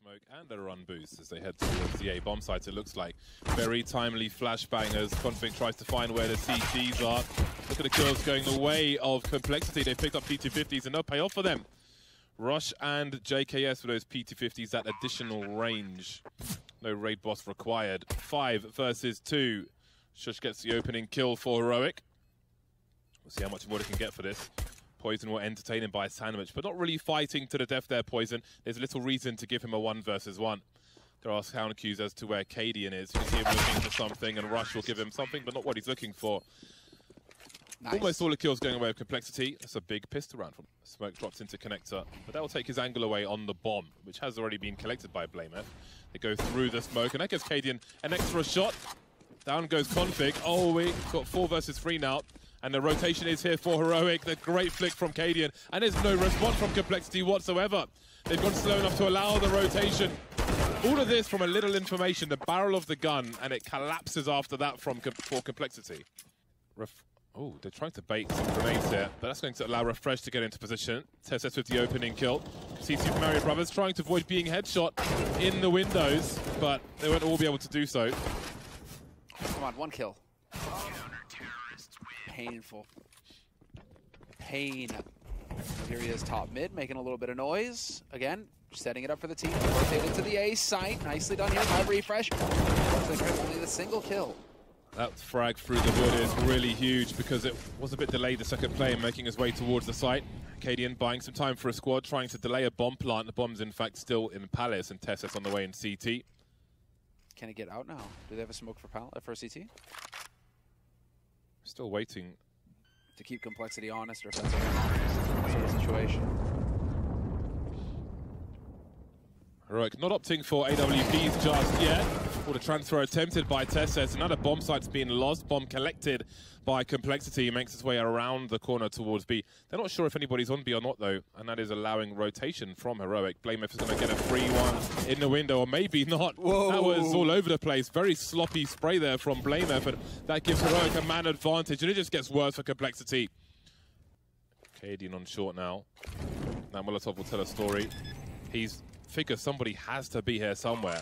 smoke and a run boost as they head towards the A bomb site. It looks like very timely flashbangers. Config tries to find where the CTs are. Look at the kills going the way of Complexity. They picked up P250s and no payoff for them. Rush and JKS for those P250s, that additional range. No raid boss required. 5 versus 2. Shush gets the opening kill for Heroic. We'll see how much more they can get for this. Poison will entertain him by a sandwich, but not really fighting to the death there, Poison. There's little reason to give him a 1 versus 1. There are counter cues as to where Cadian is. You can see him looking for something, and Rush will give him something, but not what he's looking for. Nice. Almost all the kills going away with Complexity. That's a big pistol round from Smoke drops into Connector, but that will take his angle away on the bomb, which has already been collected by BlameF. They go through the smoke, and that gives Cadian an extra shot. Down goes Config. Oh, we got 4 versus 3 now. And the rotation is here for Heroic. The great flick from Cadian. And there's no response from Complexity whatsoever. They've gone slow enough to allow the rotation. All of this from a little information, the barrel of the gun, and it collapses after that for Complexity. Oh, they're trying to bait some grenades there, but that's going to allow Refresh to get into position. TSS with the opening kill. See Super Mario Brothers trying to avoid being headshot in the windows, but they won't all be able to do so. Come on, 1 kill. Painful. Pain. Here he is top mid, making a little bit of noise. Again, setting it up for the team. Rotated to the A site. Nicely done here by Refresh. Only the single kill. That frag through the wood is really huge because it was a bit delayed, the second play, making his way towards the site. Cadian buying some time for a squad, trying to delay a bomb plant. The bomb's in fact still in Palace, and Tess's on the way in CT. Can he get out now? Do they have a smoke for CT? Still waiting. To keep Complexity honest, or if that's a sort of situation. Heroic not opting for AWPs just yet. Or the transfer attempted by Tesses. Another bomb site's being lost. Bomb collected by Complexity. Makes its way around the corner towards B. They're not sure if anybody's on B or not, though. And that is allowing rotation from Heroic. BlameF is going to get a free one in the window, or maybe not. Whoa. That was all over the place. Very sloppy spray there from BlameF. And that gives Heroic a man advantage. And it just gets worse for Complexity. Cadian on short now. Now Molotov will tell a story. He's figures somebody has to be here somewhere.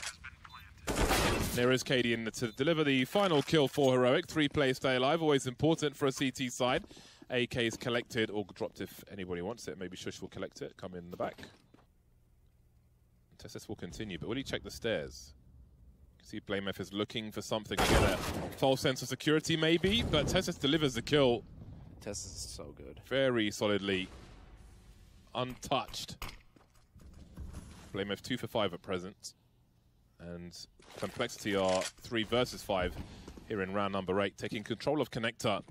There is Cadian to deliver the final kill for Heroic. 3 players stay alive, always important for a CT side. AK is collected or dropped if anybody wants it. Maybe Shush will collect it, come in the back. Tessus will continue, but will he check the stairs? You can see BlameF is looking for something to get a false sense of security maybe, but Tessus delivers the kill. Tessus is so good. Very solidly. Untouched. BlameF 2 for 5 at present. And Complexity are 3 versus 5 here in round number 8, taking control of Connector.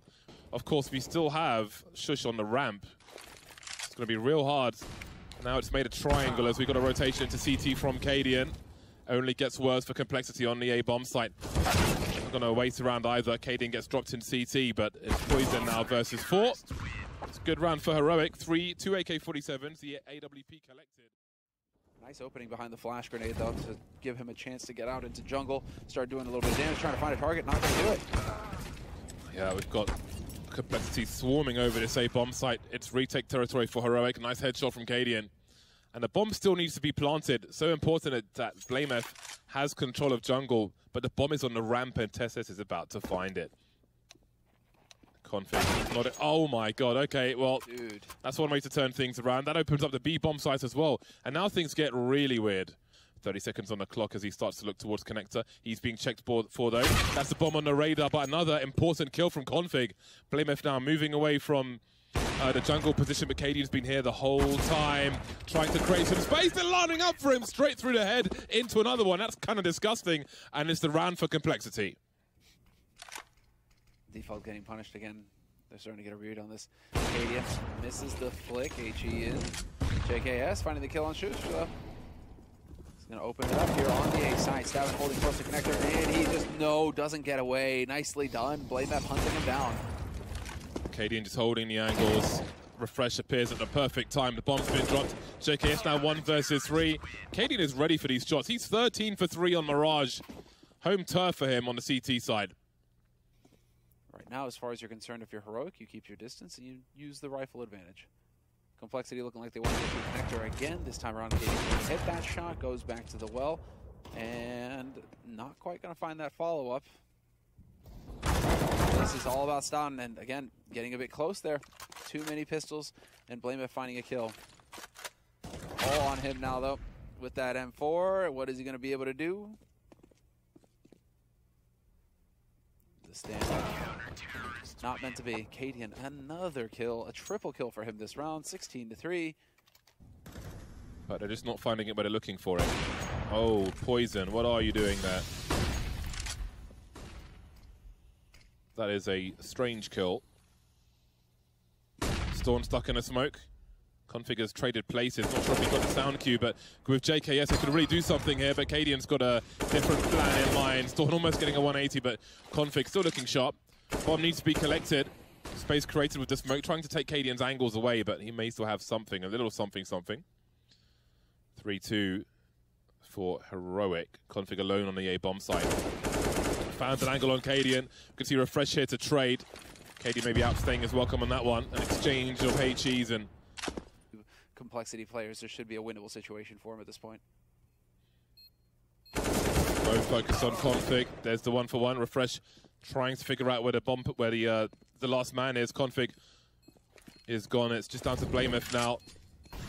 Of course, we still have Shush on the ramp. It's going to be real hard. Now it's made a triangle as we got a rotation into CT from Cadian. Only gets worse for Complexity on the A bomb site. Not going to wait around either. Cadian gets dropped in CT, but it's Poison now versus 4. It's a good round for Heroic. 2 AK-47s, the AWP collected. Nice opening behind the flash grenade, though, to give him a chance to get out into jungle, start doing a little bit of damage, trying to find a target, not going to do it. Yeah, we've got Complexity swarming over this A bomb site. It's retake territory for Heroic. Nice headshot from Cadian. And the bomb still needs to be planted. So important that BlameF has control of jungle, but the bomb is on the ramp and Tessus is about to find it. Config. Not it. Oh my god, okay, well, dude, that's one way to turn things around. That opens up the B bomb site as well. And now things get really weird. 30 seconds on the clock as he starts to look towards Connector. He's being checked for though. That's the bomb on the radar, but another important kill from Config. BlameF now moving away from the jungle position, but Cadian's been here the whole time, trying to create some space. They're lining up for him straight through the head into another one. That's kind of disgusting, and it's the round for Complexity. Default getting punished again. They're starting to get a read on this. Cadian misses the flick. HE in. JKS finding the kill on Shush. He's going to open it up here on the A side. Stavin holding close to Connector, and he just doesn't get away. Nicely done. BlameF hunting him down. Cadian just holding the angles. Refresh appears at the perfect time. The bomb's been dropped. JKS now 1 versus 3. Cadian is ready for these shots. He's 13 for 3 on Mirage. Home turf for him on the CT side. Right now, as far as you're concerned, if you're Heroic, you keep your distance and you use the rifle advantage. Complexity looking like they want to get the connector again. This time around, Katie hit that shot, goes back to the well, and not quite going to find that follow-up. This is all about Stoughton, and again, getting a bit close there. Too many pistols, and Blame finding a kill. All on him now, though, with that M4. What is he going to be able to do? The stand. Not meant to be. Cadian, another kill, a triple kill for him this round, 16-3. But they're just not finding it where they're looking for it. Oh, Poison, what are you doing there? That is a strange kill. Storm stuck in a smoke. Config has traded places. Not sure if he got the sound cue, but with JKS, he could really do something here. But Cadian's got a different plan in mind. Storm almost getting a 180, but Config still looking sharp. Bomb needs to be collected. Space created with the smoke, trying to take Cadian's angles away, but he may still have something, a little something. 3-2 for Heroic. Config alone on the A bomb site. Found an angle on Cadian. You can see Refresh here to trade. Cadian maybe outstaying his welcome on that one. An exchange of HEs and Complexity players, there should be a winnable situation for him at this point. Both focused on Config. There's the 1-for-1. Refresh trying to figure out where the last man is. Config is gone. It's just down to Blameth now.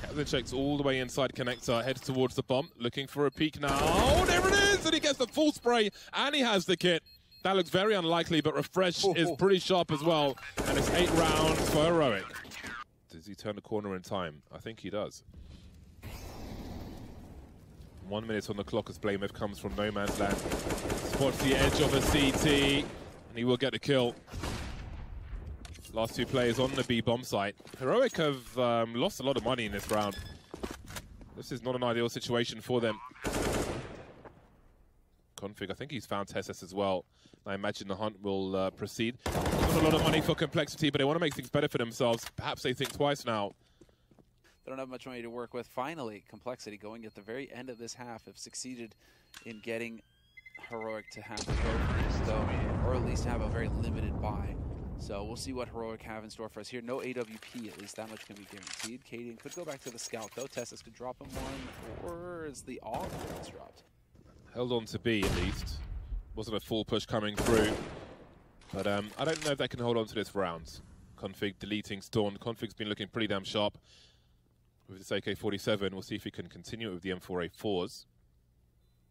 Kevin checks all the way inside connector, heads towards the bomb, looking for a peek now. Oh, there it is! And he gets the full spray, and he has the kit. That looks very unlikely, but Refresh is pretty sharp as well. And it's 8 rounds for Heroic. Does he turn the corner in time? I think he does. 1 minute on the clock as Blameth comes from no man's land. Spots the edge of a CT, and he will get the kill. Last 2 players on the B bomb site. Heroic have lost a lot of money in this round. This is not an ideal situation for them. Config, I think he's found Tessus as well. I imagine the hunt will proceed. Not a lot of money for Complexity, but they want to make things better for themselves. Perhaps they think twice now. They don't have much money to work with. Finally, Complexity going at the very end of this half have succeeded in getting Heroic to have to go for this, though, or at least have a very limited buy. So we'll see what Heroic have in store for us here. No AWP, at least that much can be guaranteed. Cadian could go back to the scout, though. Tessus could drop him one, or is the AUG that's dropped? Held on to B, at least. Wasn't a full push coming through. But I don't know if they can hold on to this round. Config deleting Storm. Config's been looking pretty damn sharp with this AK-47. We'll see if he can continue it with the M4A4s.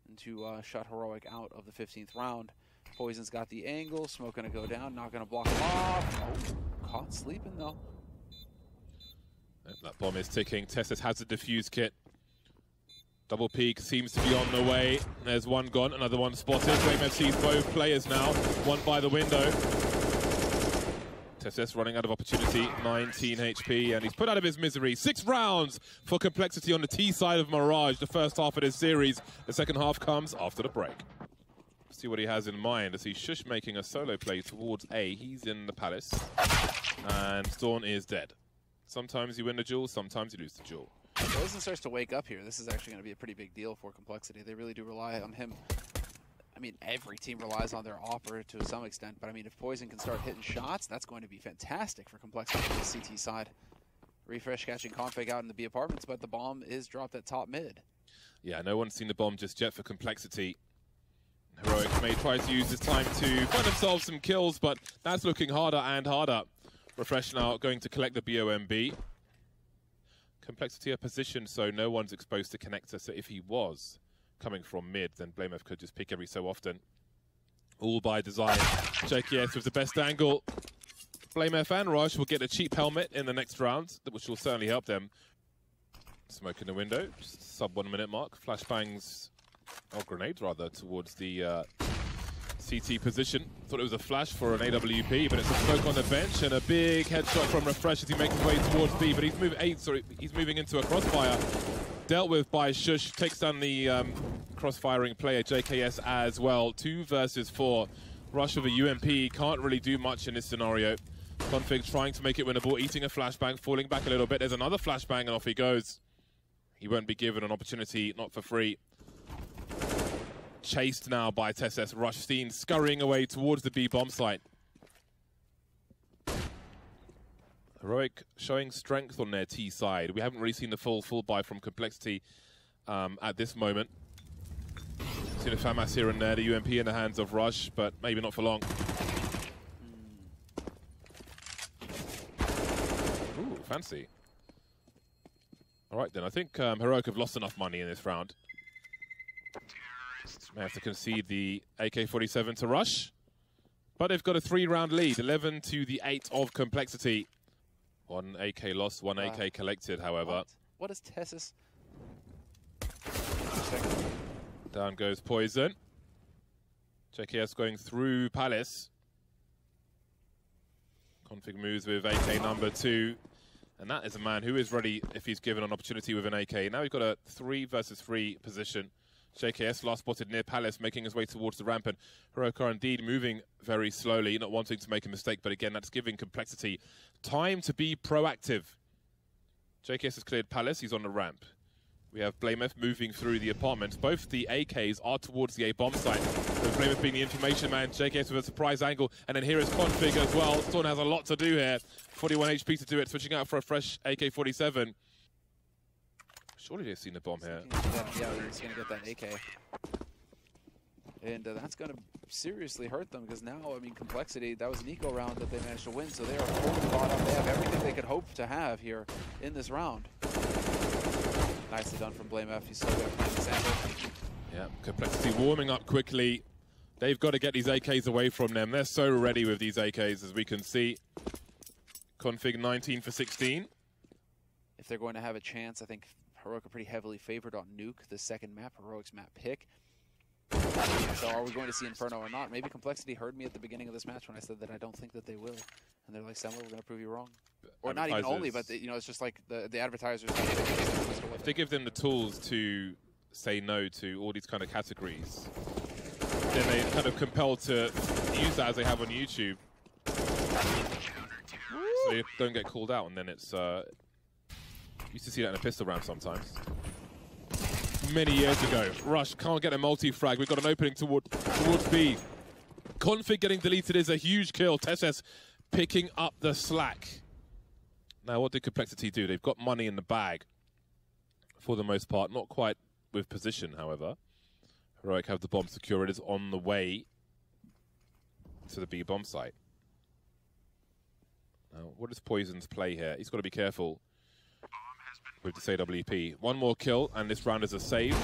And to shut Heroic out of the 15th round. Poison's got the angle. Smoke going to go down. Not going to block him off. Oh, caught sleeping, though. And that bomb is ticking. Tessus has the defuse kit. Double peek seems to be on the way. There's one gone, another one spotted. Blameth sees both players now. One by the window. Tessus running out of opportunity. 19 HP, and he's put out of his misery. 6 rounds for Complexity on the T side of Mirage, the first half of this series. The second half comes after the break. See what he has in mind. I see Shush making a solo play towards A. He's in the Palace. And Storm is dead. Sometimes you win the duel, sometimes you lose the duel. Poison starts to wake up here. This is actually going to be a pretty big deal for Complexity. They really do rely on him. I mean, every team relies on their operator to some extent, but I mean, if Poison can start hitting shots, that's going to be fantastic for Complexity on the CT side. Refresh catching Config out in the B apartments, but the bomb is dropped at top mid. Yeah, no one's seen the bomb just yet for Complexity. Heroic may try to use this time to find themselves some kills, but that's looking harder and harder. Refresh now going to collect the BOMB. Complexity are positioned so no one's exposed to connector, so if he was coming from mid, then Blameth could just pick every so often. All by design. JKS with the best angle. Blameth and Rush will get a cheap helmet in the next round, which will certainly help them. Smoke in the window, just sub 1 minute mark. Flashbangs, or grenades rather, towards the CT position. Thought it was a flash for an AWP, but it's a smoke on the bench and a big headshot from Refresh as he makes his way towards B, but he's moving into a crossfire. Dealt with by Shush, takes down the cross-firing player, JKS as well. 2 versus 4. Rush with a UMP, can't really do much in this scenario. Config trying to make it winnable, eating a flashbang, falling back a little bit. There's another flashbang and off he goes. He won't be given an opportunity, not for free. Chased now by Tessus. Rushstein scurrying away towards the B bomb site. Heroic showing strength on their T side. We haven't really seen the full buy from Complexity at this moment. Seen a FAMAS here and there, the UMP in the hands of Rush, but maybe not for long. Ooh, fancy. All right then, I think Heroic have lost enough money in this round. May have to concede the AK-47 to Rush. But they've got a 3-round lead, 11 to the 8 of Complexity. 1 AK lost, 1 AK collected, however. What is Tessus? Down goes Poison. JKS going through Palace. Config moves with AK number 2. And that is a man who is ready if he's given an opportunity with an AK. Now we've got a 3 versus 3 position. JKS last spotted near Palace, making his way towards the ramp, and Heroic are indeed moving very slowly, not wanting to make a mistake, but again, that's giving Complexity time to be proactive. JKS has cleared Palace, he's on the ramp. We have Blamef moving through the apartments. Both the AKs are towards the A-bomb site, with Blamef being the information man, JKS with a surprise angle, and then here is Config as well. Storm has a lot to do here. 41 HP to do it, switching out for a fresh AK-47. Surely they've seen the bomb here. Yeah, he's going to get that AK. And that's going to seriously hurt them, because now, I mean, Complexity, that was an eco round that they managed to win, so they are fully bought up. They have everything they could hope to have here in this round. Nicely done from Blamef. He's still got a prime example. Yeah, Complexity warming up quickly. They've got to get these AKs away from them. They're so ready with these AKs, as we can see. Config 19 for 16. If they're going to have a chance, I think Heroic are pretty heavily favored on Nuke, the second map, Heroic's map pick. So are we going to see Inferno or not? Maybe Complexity heard me at the beginning of this match when I said that I don't think that they will. And they're like, Samuel, we're going to prove you wrong. Or not even only, but you know, it's just like the advertisers. If they give them the tools to say no to all these kind of categories, then they're kind of compelled to use that as they have on YouTube. So you don't get called out, and then it's... used to see that in a pistol round sometimes. Many years ago. Rush can't get a multi-frag. We've got an opening towards B. Config getting deleted is a huge kill. Tessus picking up the slack. Now, what did Complexity do? They've got money in the bag for the most part. Not quite with position, however. Heroic have the bomb secure. It is on the way to the B bomb site. Now, what is Poison's play here? He's got to be careful with this AWP. One more kill, and this round is a save.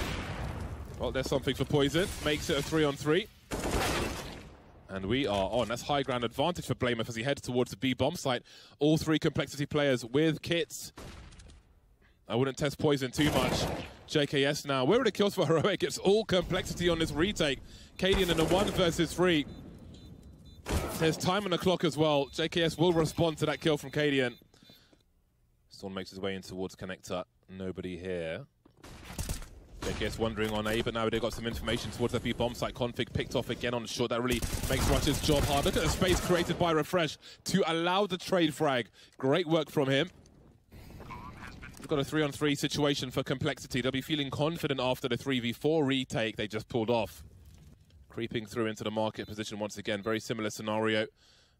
Well, there's something for Poison. Makes it a 3-on-3. And we are on. That's high ground advantage for Blamef as he heads towards the B bomb site. All 3 Complexity players with kits. I wouldn't test Poison too much. JKS now. Where are the kills for Heroic? It's all Complexity on this retake. Cadian in a 1 versus 3. There's time on the clock as well. JKS will respond to that kill from Cadian. Storm makes his way in towards Connector. Nobody here. JKS wandering on A, but now they've got some information towards that B bomb site. Config picked off again on the short. That really makes Rush's job hard. Look at the space created by Refresh to allow the trade frag. Great work from him. We've got a 3-on-3 situation for Complexity. They'll be feeling confident after the 3v4 retake they just pulled off. Creeping through into the market position once again. Very similar scenario.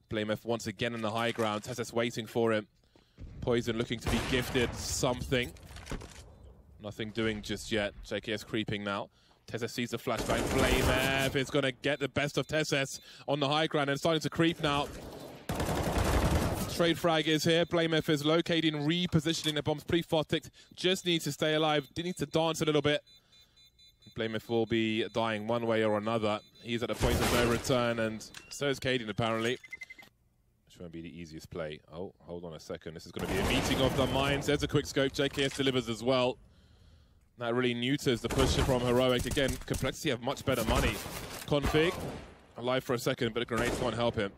Blamef once again in the high ground. Tessus waiting for him. Poison looking to be gifted something. Nothing doing just yet. JKS creeping now. Tessus sees the flashbang. Blamef is going to get the best of Tessus on the high ground and starting to creep now. Trade frag is here. Blamef is locating, repositioning the bombs. Pretty far ticked. Just needs to stay alive. Needs to dance a little bit. Blamef will be dying one way or another. He's at the point of no return, and so is Cadian apparently. Which won't be the easiest play. Oh, hold on a second. This is going to be a meeting of the minds. There's a quick scope. JKS delivers as well. That really neuters the push from Heroic. Again, Complexity have much better money. Config, alive for a second, but the grenades can't help him.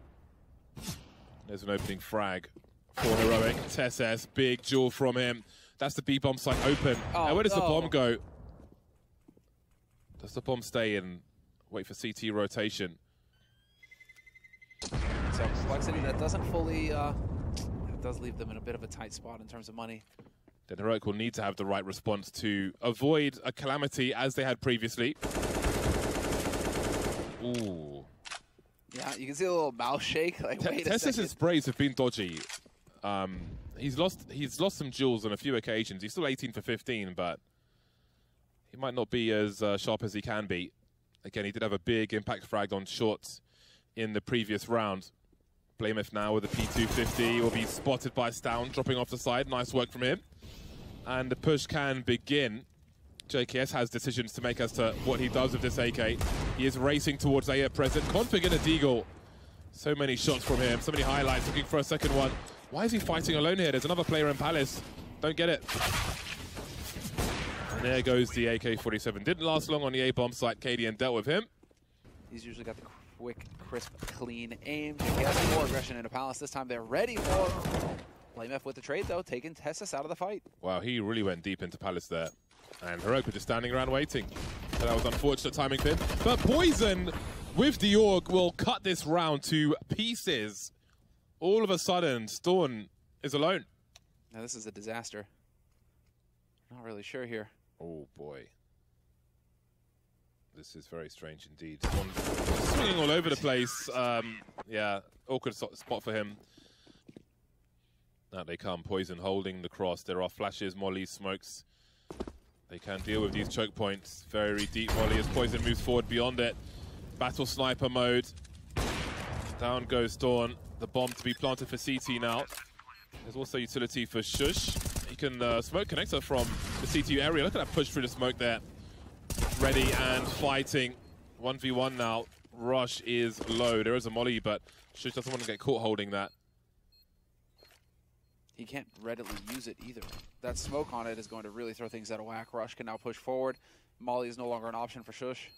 There's an opening frag for Heroic. Tessus, big jewel from him. That's the B bomb site open. Oh, now, where does the bomb go? Does the bomb stay and wait for CT rotation? So Complexity, that doesn't fully, it does leave them in a bit of a tight spot in terms of money. Then Heroic will need to have the right response to avoid a calamity as they had previously. Ooh. Yeah, you can see a little mouth shake. Like, wait a second. Tessus' sprays have been dodgy. He's lost some duels on a few occasions. He's still 18 for 15, but he might not be as sharp as he can be. Again, he did have a big impact frag on short in the previous round. Blameth now with a P250 will be spotted by Stown, dropping off the side. Nice work from him. And the push can begin. JKS has decisions to make as to what he does with this AK. He is racing towards A at present. Config in a deagle. So many shots from him, so many highlights, looking for a second one. Why is he fighting alone here? There's another player in Palace. Don't get it. And there goes the AK-47. Didn't last long on the A-bomb site. KDN dealt with him. He's usually got the quick, crisp, clean aim. JKS more aggression into Palace. This time they're ready for Blameth with the trade, though, taking Tessus out of the fight. Wow, he really went deep into Palace there. And Heroic were just standing around waiting. So that was unfortunate timing for him. But Poison with the Org will cut this round to pieces. All of a sudden, Storm is alone. Now this is a disaster. Not really sure here. Oh boy. This is very strange indeed. Storm swinging all over the place. Yeah, awkward spot for him. Now they come. Poison holding the cross. There are flashes, mollies, smokes. They can deal with these choke points. Very deep volley as Poison moves forward beyond it. Battle sniper mode. Down goes Dawn. The bomb to be planted for CT now. There's also utility for Shush. He can smoke connector from the CT area. Look at that push through the smoke there. Ready and fighting. 1v1 now. Rush is low. There is a molly, but Shush doesn't want to get caught holding that. He can't readily use it either. That smoke on it is going to really throw things out of whack. Rush can now push forward. Molly is no longer an option for Shush.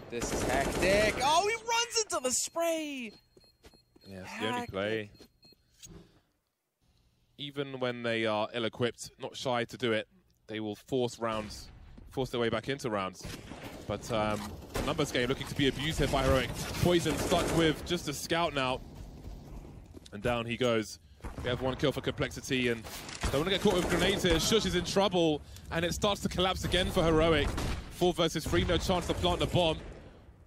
This is hectic. Oh, he runs into the spray! Yeah, it's the only play. Even when they are ill-equipped, not shy to do it, they will force their way back into rounds. But a numbers game looking to be abused here by Heroic. Poison stuck with just a scout now. And down he goes. We have one kill for Complexity, and don't want to get caught with grenades here. Shush is in trouble, and it starts to collapse again for Heroic. 4 versus 3, no chance to plant the bomb.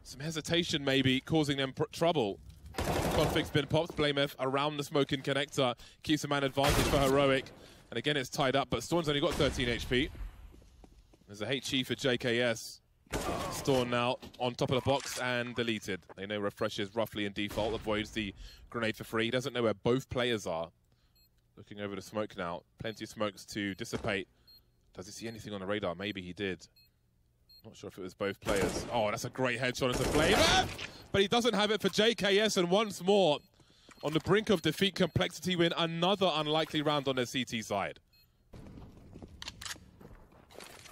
Some hesitation maybe causing them trouble. Config's been popped. Blameth around the smoking connector. Keeps a man advantage for Heroic. And again, it's tied up, but Storm's only got 13 HP. There's a HE for JKS. Storm now on top of the box and deleted. They know refreshes roughly in default, avoids the grenade for free. He doesn't know where both players are. Looking over the smoke now. Plenty of smokes to dissipate. Does he see anything on the radar? Maybe he did. Not sure if it was both players. Oh, that's a great headshot into Flame. But he doesn't have it for JKS, and once more, on the brink of defeat, Complexity win another unlikely round on their CT side.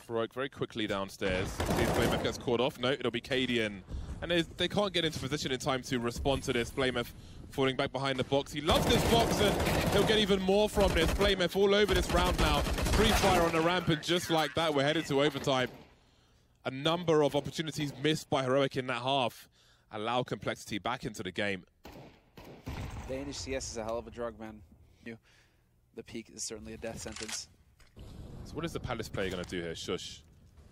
Heroic very quickly downstairs. See if Blameth gets caught off. No, it'll be Cadian. And they can't get into position in time to respond to this. Blameth falling back behind the box. He loves this box, and he'll get even more from this. Blameth all over this round now. Free fire on the ramp, and just like that, we're headed to overtime. A number of opportunities missed by Heroic in that half allow Complexity back into the game. Danish CS is a hell of a drug, man. The peak is certainly a death sentence. So what is the Palace player going to do here? Shush.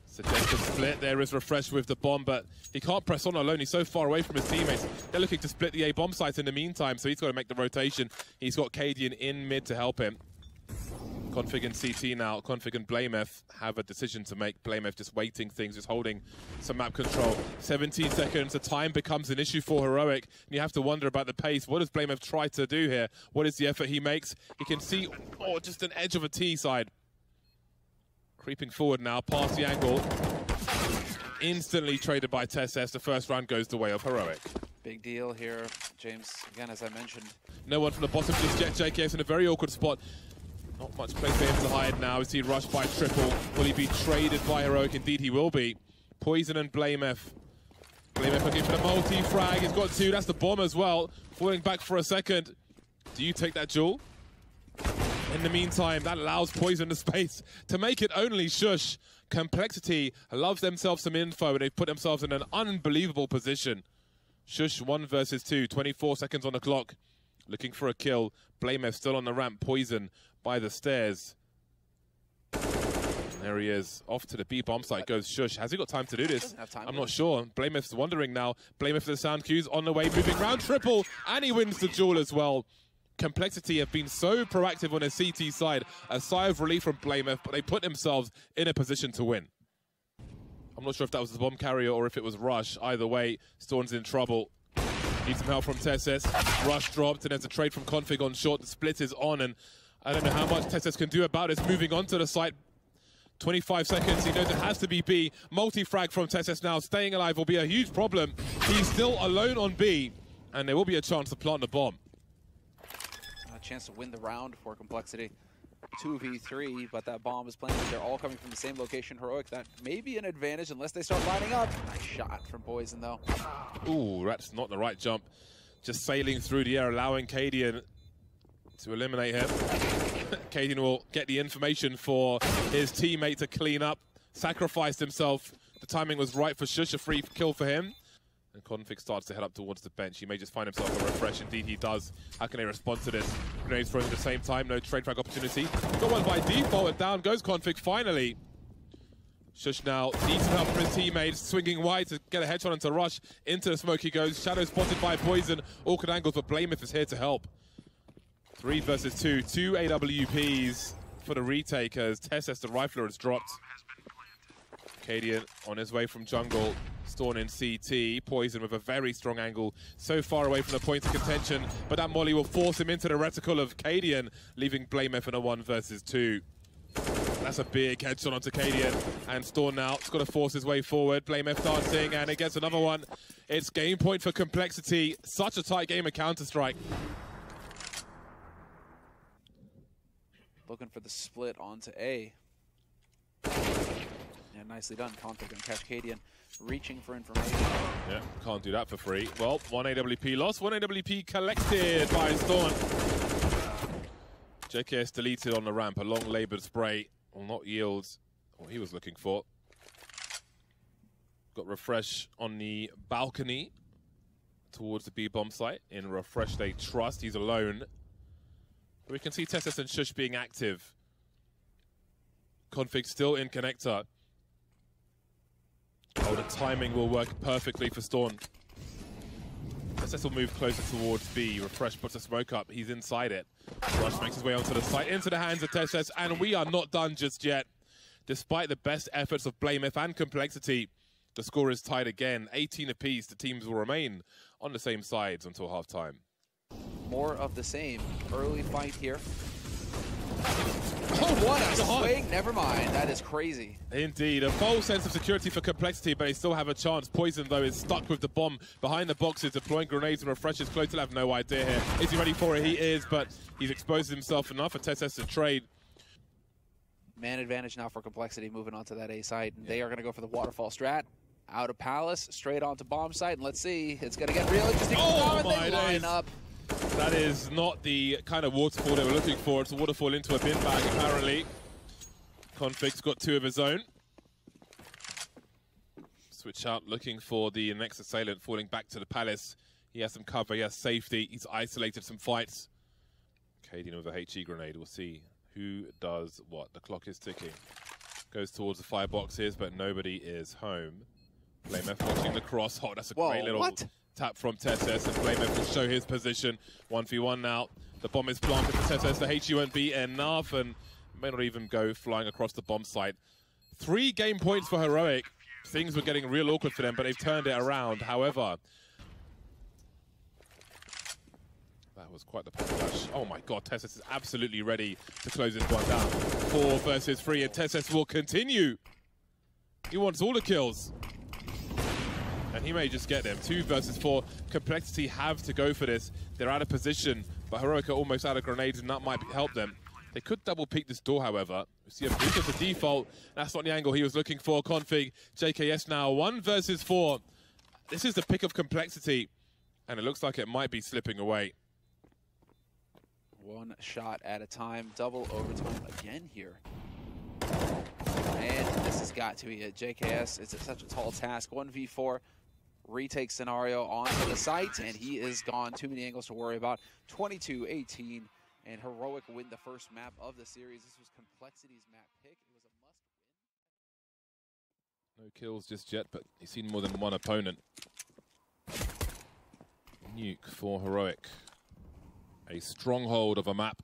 Suggested split. There is Refresh with the bomb, but he can't press on alone. He's so far away from his teammates. They're looking to split the A-bomb site in the meantime, so he's got to make the rotation. He's got Cadian in mid to help him. Config and CT now. Config and Blameth have a decision to make. Blameth just waiting things, just holding some map control. 17 seconds, the time becomes an issue for Heroic, and you have to wonder about the pace. What does Blameth try to do here? What is the effort he makes? He can see, oh, just an edge of a T side. Creeping forward now, past the angle. Instantly traded by TessS. The first round goes the way of Heroic. Big deal here, James. Again, as I mentioned. No one from the bottom just yet. JKS in a very awkward spot. Not much place for him to hide now. Is he rushed by Triple? Will he be traded by Heroic? Indeed, he will be. Poison and Blameth. Blameth looking for the multi-frag. He's got 2. That's the bomb as well. Falling back for a second. Do you take that duel? In the meantime, that allows Poison the space to make it only Shush. Complexity loves themselves some info, and they've put themselves in an unbelievable position. Shush 1 versus 2, 24 seconds on the clock. Looking for a kill. Blameth still on the ramp. Poison by the stairs. There he is, off to the B bomb site goes Shush. Has he got time to do this? I'm not to. sure. Blameth's wondering now. Blameth the sound cues on the way, moving round triple, and he wins the duel as well. Complexity have been so proactive on the CT side. A sigh of relief from Blameth, but they put themselves in a position to win. I'm not sure if that was the bomb carrier or if it was Rush. Either way, Storm's in trouble. Needs some help from Tesses. Rush dropped, and there's a trade from Config on short. The split is on, and I don't know how much Tesses can do about it. Moving on to the site. 25 seconds, he knows it has to be B. Multi-frag from Tesses now. Staying alive will be a huge problem. He's still alone on B, and there will be a chance to plant the bomb. A chance to win the round for Complexity. 2v3, but that bomb is planted. They're all coming from the same location. Heroic, that may be an advantage unless they start lining up. Nice shot from Poison, though. Ooh, that's not the right jump. Just sailing through the air, allowing Cadian to eliminate him. Cadian will get the information for his teammate to clean up. Sacrificed himself. The timing was right for Shush, a free kill for him. And Config starts to head up towards the bench. He may just find himself a refresh. Indeed, he does. How can they respond to this? Grenades thrown at the same time. No trade frag opportunity. Got one by default, and down goes Config finally. Shush now needs some help from his teammates. Swinging wide to get a headshot into Rush. Into the smoke he goes. Shadow spotted by Poison. Awkward angles, but Blameth is here to help. 3 versus 2. 2 AWPs for the retakers. Tesses, the rifler, has dropped. Cadian on his way from jungle. Storm in CT. Poison with a very strong angle. So far away from the point of contention. But that molly will force him into the reticle of Cadian, leaving Blameth in a 1 versus 2. That's a big headshot onto Cadian. And Storm now has got to force his way forward. Blameth dancing, and it gets another one. It's game point for Complexity. Such a tight game of Counter-Strike. Looking for the split onto A. Yeah, nicely done. Config going to catch Cadian, reaching for information. Yeah, can't do that for free. Well, 1 AWP lost, 1 AWP collected by Storm. JKS deleted on the ramp, a long laboured spray will not yield what he was looking for. Got Refresh on the balcony towards the B bomb site. In Refresh they trust, he's alone. We can see Tesses and Shush being active. Config still in connector. Oh, the timing will work perfectly for Storm. Tesses will move closer towards B. Refresh puts a smoke up. He's inside it. Rush makes his way onto the site, into the hands of Tesses, and we are not done just yet. Despite the best efforts of Blameth and Complexity, the score is tied again. 18 apiece. The teams will remain on the same sides until halftime. More of the same. Early fight here. Oh, what a swing. Never mind. That is crazy. Indeed. A false sense of security for Complexity, but they still have a chance. Poison, though, is stuck with the bomb behind the boxes, deploying grenades and Refreshes close. He'll have no idea here. Is he ready for it? He is, but he's exposed himself enough for Tesses to trade. Man advantage now for Complexity, moving on to that A site. And they are going to go for the waterfall strat. Out of Palace, straight onto bomb site. And let's see. It's going to get real interesting. Oh, my days. Line up. That is not the kind of waterfall they were looking for. It's a waterfall into a bin bag, apparently. Config's got 2 of his own. Switch out, looking for the next assailant, falling back to the Palace. He has some cover, he has safety. He's isolated some fights. Cadian with a HE grenade. We'll see who does what. The clock is ticking. Goes towards the fireboxes, but nobody is home. Blameth watching the cross. Oh, that's a great little tap from Tesses, and Blameth will show his position. 1v1 now. The bomb is planted for Tesses. The HE won't be enough, and may not even go flying across the bomb site. 3 game points for Heroic. Things were getting real awkward for them, but they've turned it around. However, that was quite the flash. Oh my god, Tesses is absolutely ready to close this one down. 4 versus 3, and Tesses will continue. He wants all the kills. And he may just get them. 2 versus 4. Complexity have to go for this. They're out of position, but Heroic are almost out of grenades, and that might help them. They could double peek this door, however. We see a breach of the default. That's not the angle he was looking for. Config, JKS now. 1 versus 4. This is the pick of Complexity, and it looks like it might be slipping away. 1 shot at a time. Double overtime again here. And this has got to be it. JKS, it's such a tall task. 1v4 retake scenario onto the site, and he is gone. Too many angles to worry about. 22-18 and Heroic win the first map of the series. This was Complexity's map pick. It was a must-win. No kills just yet, but he's seen more than one opponent. Nuke for Heroic. A stronghold of a map.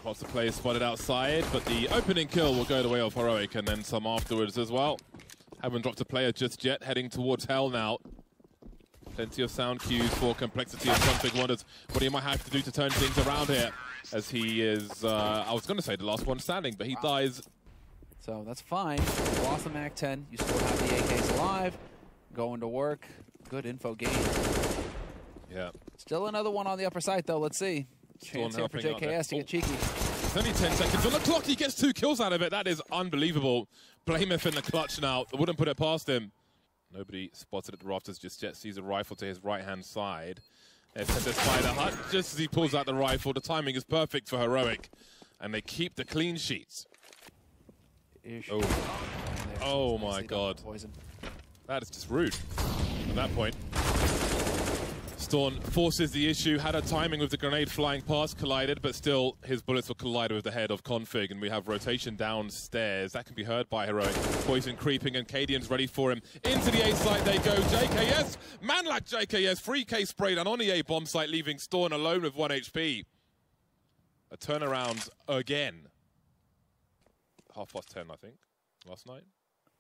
Lots of players spotted outside, but the opening kill will go the way of Heroic, and then some afterwards as well. Haven't dropped a player just yet, heading towards Hell now. Plenty of sound cues for Complexity, and Config wonders what he might have to do to turn things around here, as he is, I was going to say the last one standing, but he dies. So that's fine. You lost the MAC-10, you still have the AKs alive, going to work. Good info gain. Yeah. Still another one on the upper side, though. Let's see. Chance here for JKS to get cheeky. It's only 10 seconds on the clock. He gets 2 kills out of it. That is unbelievable. Blameth in the clutch now. I wouldn't put it past him. Nobody spotted at the rafters just yet. Sees a rifle to his right-hand side. There's the spider hut. Just as he pulls out the rifle, the timing is perfect for Heroic. And they keep the clean sheets. Oh my God. Poison. That is just rude at that point. Storm forces the issue, had a timing with the grenade flying past, collided, but still his bullets will collide with the head of Config, and we have rotation downstairs. That can be heard by Heroic. Poison creeping, and Cadian's ready for him. Into the A site they go. JKS, man like JKS, 3K sprayed and on the A bomb site, leaving Storm alone with 1 HP. A turnaround again. 10:30, I think, last night.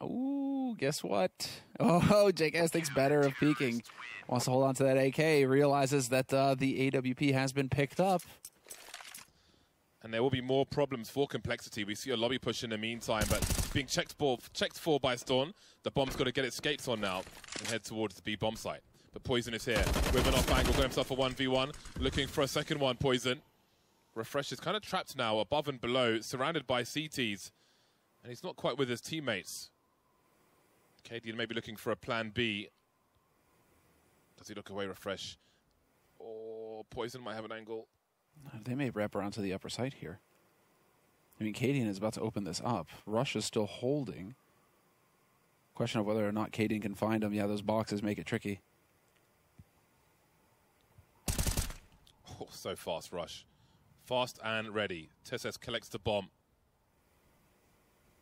Oh, guess what? Oh, JKS thinks better of peeking. Wants to hold on to that AK. Realizes that the AWP has been picked up. And there will be more problems for Complexity. We see a lobby push in the meantime, but being checked for by Storm. The bomb's got to get its skates on now and head towards the B bomb site. But Poison is here. With an off angle, got himself a 1v1. Looking for a second one, Poison. Refresh is kind of trapped now, above and below, surrounded by CTs. And he's not quite with his teammates. Cadian may be looking for a plan B. Does he look away, Refresh? Or Poison might have an angle. They may wrap around to the upper side here. I mean, Cadian is about to open this up. Rush is still holding. Question of whether or not Cadian can find him. Yeah, those boxes make it tricky. Oh, so fast, Rush. Fast and ready. Tesses collects the bomb.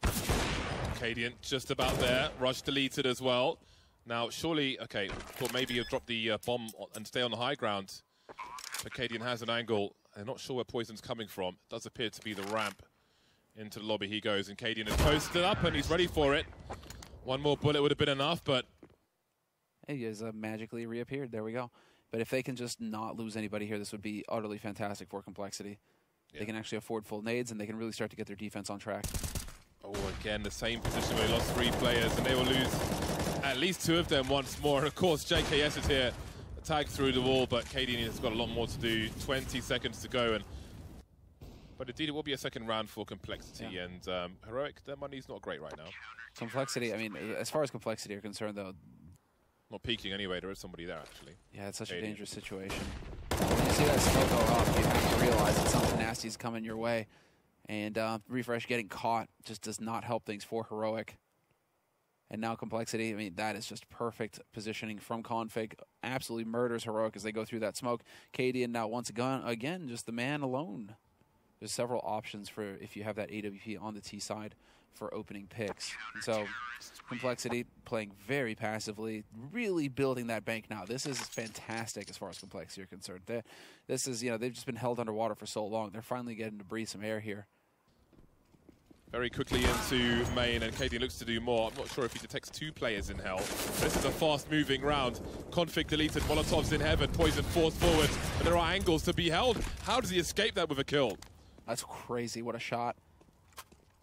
Cadian just about there. Rush deleted as well. Now, surely, okay, thought maybe he'll drop the bomb and stay on the high ground. But Cadian has an angle. I'm not sure where Poison's coming from. It does appear to be the ramp. Into the lobby he goes, and Cadian is posted up, and he's ready for it. One more bullet would have been enough, but... He has magically reappeared. There we go. But if they can just not lose anybody here, this would be utterly fantastic for Complexity. Yeah. They can actually afford full nades, and they can really start to get their defense on track. Oh, again, the same position where they lost 3 players, and they will lose at least 2 of them once more. And of course, JKS is here, tagged through the wall, but Cadian has got a lot more to do. 20 seconds to go, but indeed it will be a second round for Complexity, yeah. And Heroic, their money's not great right now. Complexity, I mean, as far as Complexity are concerned, though... Not peeking anyway, there is somebody there, actually. Yeah, it's such a dangerous situation. When you see that smoke go up, you have to realize that something nasty is coming your way. And Refresh getting caught just does not help things for Heroic. And now Complexity, I mean, that is just perfect positioning from Config. Absolutely murders Heroic as they go through that smoke. Cadian now once again, just the man alone. There's several options for if you have that AWP on the T side for opening picks. And so Complexity playing very passively, really building that bank now. This is fantastic as far as Complexity are concerned. This is, you know, they've just been held underwater for so long. They're finally getting to breathe some air here. Very quickly into main, and Cadian looks to do more. I'm not sure if he detects 2 players in hell. This is a fast-moving round. Config deleted, Molotov's in heaven, Poison forced forward, and there are angles to be held. How does he escape that with a kill? That's crazy, what a shot.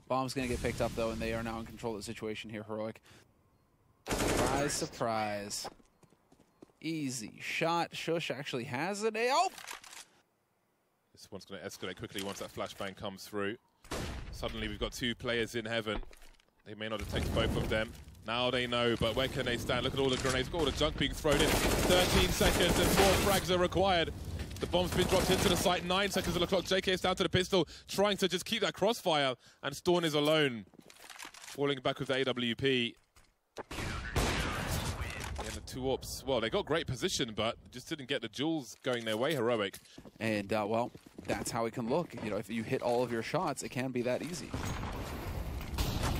Bomb's gonna get picked up though, and they are now in control of the situation here, Heroic. Surprise, surprise. Easy shot. Shush actually has it. Oh! This one's gonna escalate quickly once that flashbang comes through. Suddenly we've got 2 players in heaven. They may not detect both of them. Now they know, but where can they stand? Look at all the grenades, got all the junk being thrown in. 13 seconds and 4 frags are required. The bomb's been dropped into the site, 9 seconds on the clock. JK is down to the pistol, trying to just keep that crossfire, and Storm is alone. Falling back with the AWP. Yeah, two ops. Well, they got great position, but just didn't get the jewels going their way, Heroic. And, well, that's how it can look. You know, if you hit all of your shots, it can be that easy.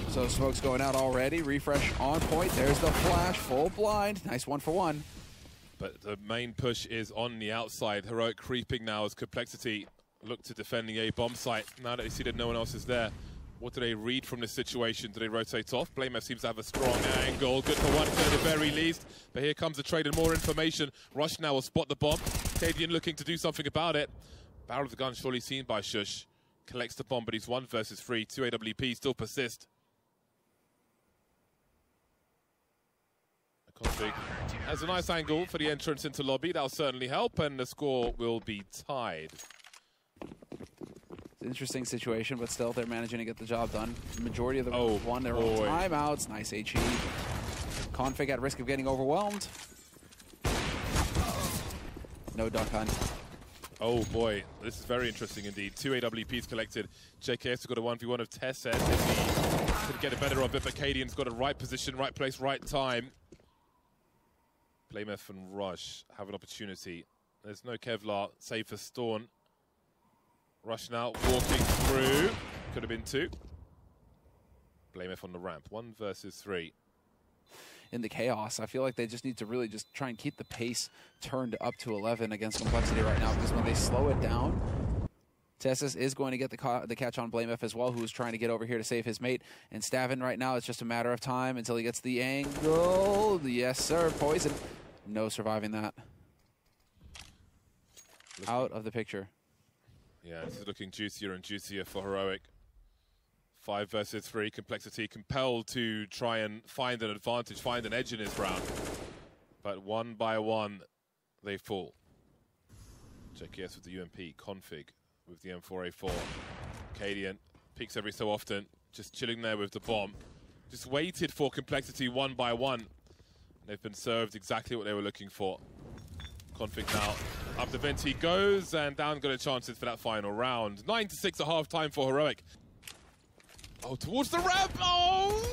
So smoke's going out already. Refresh on point. There's the flash, full blind. Nice 1-for-1. But the main push is on the outside. Heroic creeping now as Complexity look to defend the A bomb site. Now that they see that no one else is there, what do they read from this situation? Do they rotate off? BlameF seems to have a strong angle. Good for one at the very least. But here comes the trade and more information. Rush now will spot the bomb. Cadian looking to do something about it. Barrel of the gun surely seen by Shush. Collects the bomb, but he's 1 versus 3. 2 AWP still persist. Config has a nice angle for the entrance into lobby. That'll certainly help, and the score will be tied. Interesting situation, but still they're managing to get the job done. The majority of them won their own timeouts. Nice HE. Config at risk of getting overwhelmed. No duck hunt. Oh boy, this is very interesting indeed. 2 AWPs collected. JKS has got a 1v1 of Tesset. He could get a better of it, but Cadian's got a right position, right place, right time. BlameF and Rush have an opportunity. There's no Kevlar, save for Storm. Rush now, walking through. Could have been 2. BlameF on the ramp. 1 versus 3. In the chaos, I feel like they just need to really just try and keep the pace turned up to 11 against Complexity right now, because when they slow it down, Tessus is going to get the catch on BlameF as well, who's trying to get over here to save his mate. And Stavin right now, it's just a matter of time until he gets the angle. Yes, sir. Poison. No surviving that. Out of the picture. Yeah, this is looking juicier and juicier for Heroic. 5 versus 3. Complexity compelled to try and find an advantage, find an edge in this round. But one by one, they fall. JKS with the UMP. Config with the M4A4. Cadian peeks every so often, just chilling there with the bomb. Just waited for Complexity one by one. They've been served exactly what they were looking for. Config now. Up the vent he goes, and down got a chance for that final round. 9-6 at half-time for Heroic. Oh, towards the ramp! Oh,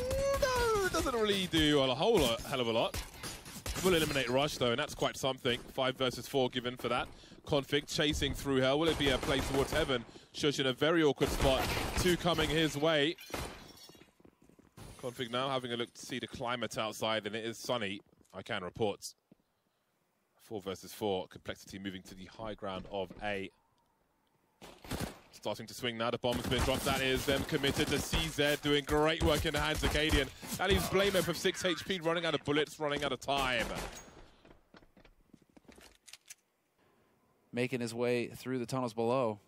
no! Doesn't really do a hell of a lot. Will eliminate Rush, though, and that's quite something. 5 versus 4 given for that. Config chasing through hell. Will it be a play towards heaven? Shush in a very awkward spot. 2 coming his way. Config now having a look to see the climate outside, and it is sunny, I can report. 4 versus 4. Complexity moving to the high ground of A. Starting to swing now. The bomb's been dropped. That is them committed to CZ, doing great work in the hands of Cadian. That leaves BlameF of 6 HP, running out of bullets, running out of time. Making his way through the tunnels below.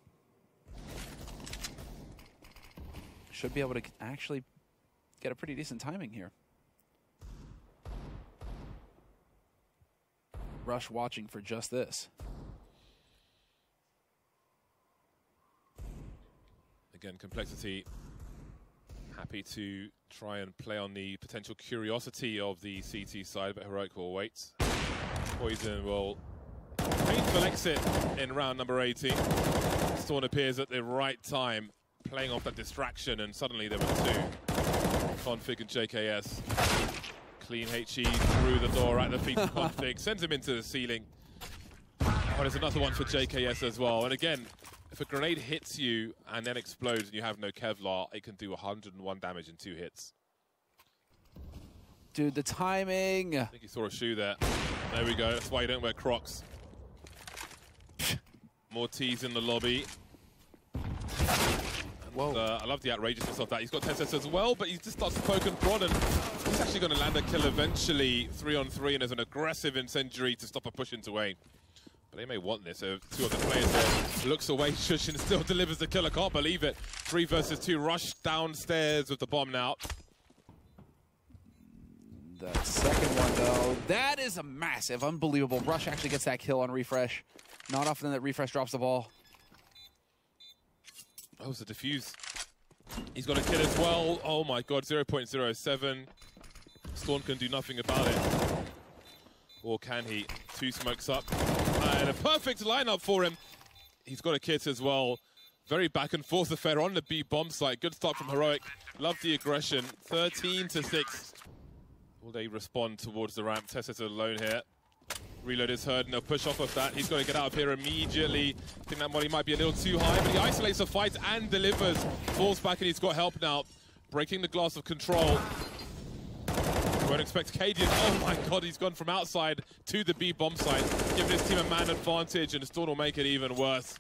Should be able to actually get a pretty decent timing here. Rush watching for just this. Again, Complexity happy to try and play on the potential curiosity of the CT side, but Heroic will wait. Poison will painful exit in round number 18. Storm appears at the right time, playing off that distraction, and suddenly there were 2. Config and JKS. Clean HE through the door at the feet of Config, sends him into the ceiling. Oh, there's another one for JKS as well. And again, if a grenade hits you and then explodes and you have no Kevlar, it can do 101 damage in 2 hits. Dude, the timing. I think he saw a shoe there. There we go. That's why you don't wear Crocs. More T's in the lobby. Whoa. I love the outrageousness of that. He's got Tessus as well, but he just starts to poke and prod, and he's actually going to land a kill eventually. 3-on-3, and there's an aggressive incendiary to stop a push into A. But they may want this. 2 of the players there. Looks away, Shush, and still delivers the kill. I can't believe it. 3 versus 2. Rush downstairs with the bomb now. The second one, though, that is a massive, unbelievable. Rush actually gets that kill on Refresh. Not often that Refresh drops the ball. Oh, it's a defuse. He's got a kill as well. Oh my god, 0.07. Storm can do nothing about it. Or can he? 2 smokes up. And a perfect lineup for him. He's got a kit as well. Very back and forth affair on the B bomb site. Good start from Heroic. Love the aggression. 13-6. Will they respond towards the ramp? TeSeS alone here. Reload is heard and they'll push off of that. He's got to get out of here immediately. I think that molly might be a little too high, but he isolates the fight and delivers. Falls back and he's got help now. Breaking the glass of control. Won't expect Cadian. Oh my god, he's gone from outside to the B bomb site. Giving his team a man advantage, and Storm will make it even worse.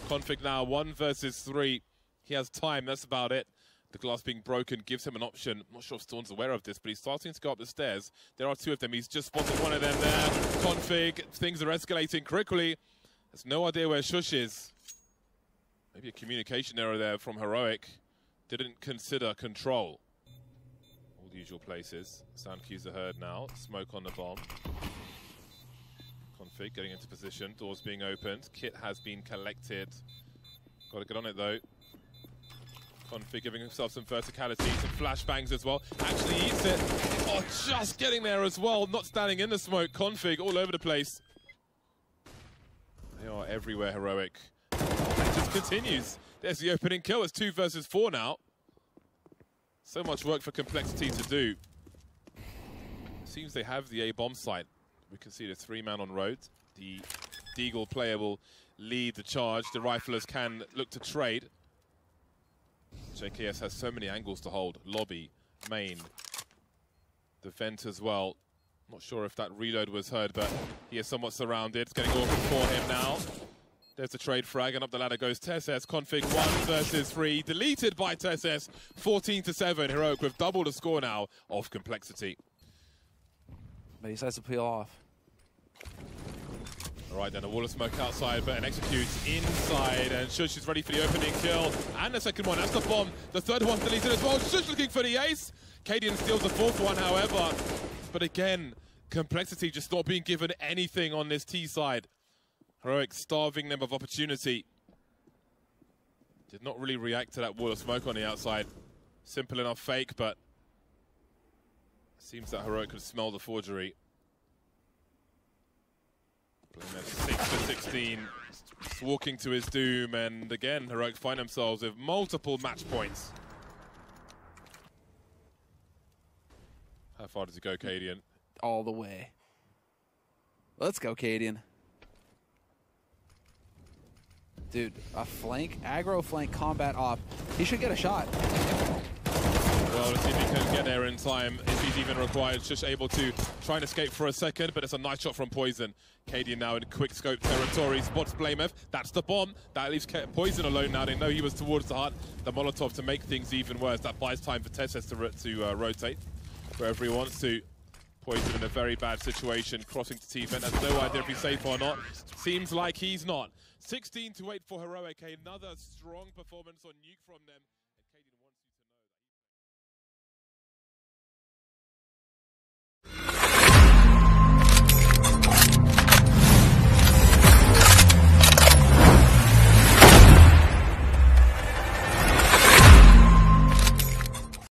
Config now 1 versus 3. He has time, that's about it. The glass being broken gives him an option. I'm not sure if Storm's aware of this, but he's starting to go up the stairs. There are 2 of them. He's just spotted one of them there. Config, things are escalating quickly. Has no idea where Shush is. Maybe a communication error there from Heroic. Didn't consider control. All the usual places. Sound cues are heard now. Smoke on the bomb. Config getting into position. Doors being opened. Kit has been collected. Got to get on it though. Config giving himself some verticality, some flashbangs as well. Actually eats it. Oh, just getting there as well. Not standing in the smoke. Config all over the place. They are everywhere, Heroic. It just continues. There's the opening kill. It's 2 versus 4 now. So much work for Complexity to do. Seems they have the A bomb site. We can see the 3-man on road. The Deagle player will lead the charge. The riflers can look to trade. JKS has so many angles to hold. Lobby, main, the vent as well. Not sure if that reload was heard, but he is somewhat surrounded. It's getting awkward for him now. There's the trade frag, and up the ladder goes TeSeS. Config 1 versus 3. Deleted by TeSeS. 14-7. Heroic with double the score now of Complexity. But he decides to peel off. All right, then a wall of smoke outside, but an executes inside, and Shush is ready for the opening kill. And the second one, that's the bomb. The third one deleted as well. Shush looking for the ace. Cadian steals the 4th one, however. But again, Complexity just not being given anything on this T side. Heroic starving them of opportunity. Did not really react to that wall of smoke on the outside. Simple enough fake, but seems that Heroic could smell the forgery. 6-16, walking to his doom, and again, Heroic find themselves with multiple match points. How far does it go, Cadian? All the way. Let's go, Cadian. Dude, a flank, aggro flank combat op. He should get a shot. Well, let's see if he can get there in time, if he's even required. Just able to try and escape for a second, but it's a nice shot from Poison. Cadian now in quick scope territory, spots Blameth. That's the bomb. That leaves Poison alone now. They know he was towards the heart. The Molotov to make things even worse. That buys time for TeSeS to rotate wherever he wants to. Poison in a very bad situation, crossing to T-Vent. Has no idea if he's safe or not. Seems like he's not. 16-8 for Heroic. Another strong performance on Nuke from them.